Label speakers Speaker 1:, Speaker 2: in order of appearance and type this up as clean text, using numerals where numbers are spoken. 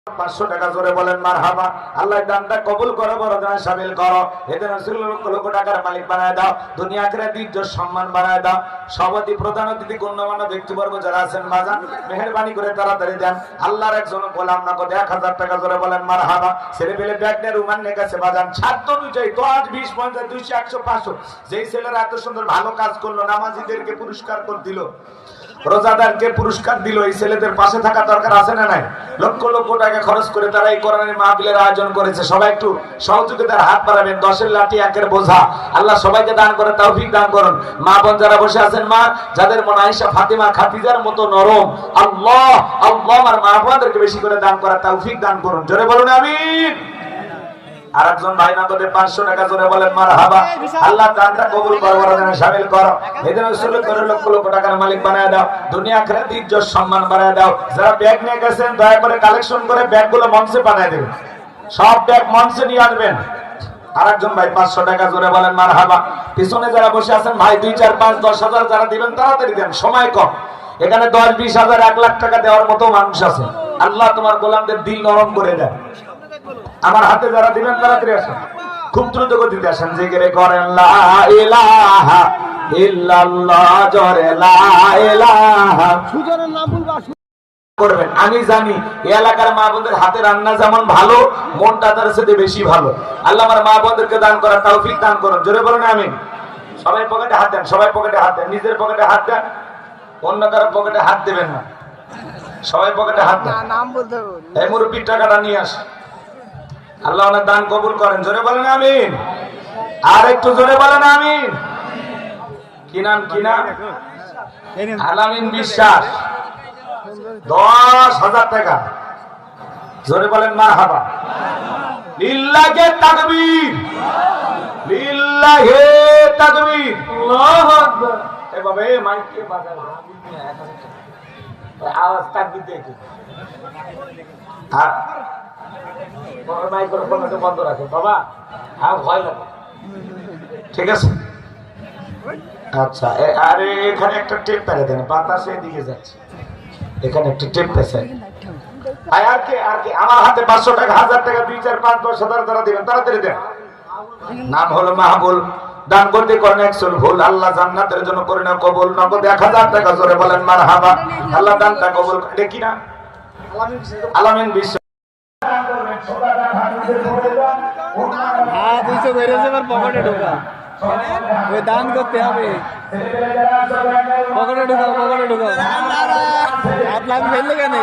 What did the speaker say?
Speaker 1: 500 টাকা জোরে বলেন মারহাবা। আল্লাহ দানটা কবুল করো, বড় দান শামিল করো। এদের রাসূলুল্লাহ লক্ষ লক্ষ টাকার মালিক বানায় দাও, দুনিয়া আখিরাতে ইজ্জত সম্মান বানায় দাও। সভাপতি প্রধান অতিথি গণ্যমান্য ব্যক্তিবর্গ যারা আছেন বাজান, মেহেরবানি করে তাড়াতাড়ি দেন। আল্লাহর একজন গোলাম নগদ 1000 টাকা জোরে বলেন মারহাবা। ছেলে পেলে ব্যাগ নিয়ে রুমান নিয়ে গেছে বাজান, ছাত্র অনুযায়ী 10 20 50 200 100 500। যেই ছেলেরা এত সুন্দর ভালো কাজ করলো, নামাজীদেরকে পুরস্কার করে দিল, রোজাদারকে পুরস্কার দিল, এই ছেলেদের পাশে থাকা দরকার আছে না নাই? লক্ষ লক্ষ টাকা খরচ করে তারা এই কোরআনের মাহফিলের আয়োজন করেছে। সবাই একটু সহযোগিতার হাত বাড়াবেন। 10-এর লাঠি 1-এর বোঝা। আল্লাহ সবাইকে দান করে, তৌফিক দান করুন। মা বোন যারা বসে আছেন, মা যাদের মনে আয়েশা ফাতিমা খাদিজার মতো নরম, আল্লাহ আল্লাহ আমার মা বোনদেরকে বেশি করে দান করার তৌফিক দান করুন। জোরে বলুন আমিন। আর একজন ভাই নগদে 500 টাকা জোরে বলেন মারহাবা। আল্লাহ দানটা কবুল করো, বড় দানে শামিল করো। এদের রাসূল করে লক্ষ লক্ষ টাকার মালিক বানায় দাও, দুনিয়া আখিরাতে ইজ্জত সম্মান বাড়ায় দাও। যারা ব্যাগ নিয়ে গেছেন দয়া করে কালেকশন করে ব্যাগগুলো মঞ্চে পাঠিয়ে দেবেন, সব ব্যাগ মঞ্চে নিয়ে আসবেন। আর একজন ভাই 500 টাকা জোরে বলেন মারহাবা। পিছনে যারা বসে আছেন ভাই 2 4 5 10,000 যারা দিবেন তাড়াতাড়ি দেন, সময় কম। এখানে 10 20,000 1 লাখ টাকা দেওয়ার মতো মানুষ আছে। আল্লাহ তোমার গোলামদের দিল নরম করে দেয়। আমার হাতে যারা দিবেন তাড়াতাড়ি আসেন, খুব দ্রুত গতিতে আসেন। জিকির করেন লা ইলাহা ইল্লাল্লাহ, জোরে লা ইলাহা। সুজনের নাম বলবা করবেন। আমি জানি এই এলাকার মা বোনদের হাতে রান্না যেমন ভালো, মনটা তার সাথে বেশি ভালো। আল্লাহ আমার মা বোনদেরকে দান করার তৌফিক দান করুন। জোরে বলুন আমিন। সবাই পকেটে হাত দেন, সবাই পকেটে হাত দেন। নিজের পকেটে হাত দেন, অন্য কারো পকেটে হাত দেবেন না। সবাই পকেটে হাত দেন। নাম বলতে হবে। এই মুরব্বির টাকাটা নিয়ে আস। আল্লাহ ওনার দান কবুল করেন। জোরে বলেন আমিন। আর একটু জোরে বলেন আমিন। কি নাম? কি নাম? আলামিন বিশ্বাস। 10,000 টাকা জোরে বলেন মারহাবা। লিল্লাহে তাকবীর, লিল্লাহে তাকবীর, আল্লাহু আকবার। এভাবে মাইকে বাজায় আওয়াজ তাকবীর দিয়ে আর মাইক্রোফোনটা বন্ধ রাখো বাবা, আর ভয় লাগে। ঠিক আছে, আচ্ছা। আরে এখানে একটা টেপ পেরে দেন, বাতাসে দিকে যাচ্ছে। এখানে একটা টেপ পেছে। আর কি আমার হাতে 500 টাকা 1000 টাকা 2 4 5 10,000 টাকা দিবেন, তাড়াতাড়ি দেন। নাম হলো মাহবুল। দান করতে করেন একশো ভুল, আল্লাহ জান্নাতের জন্য করে না কবুল। নগদ 1000 টাকা জোরে বলেন মারহাবা। আল্লাহ দানটা কবুল করে। দেখি না আলামিন বিশ্ব
Speaker 2: পকেটে ঢোকা, ওই দান করতে হবে। পকেটে ঢোকাও, পকেটে ঢোকাও। হাত লাভ ফেললে কেন?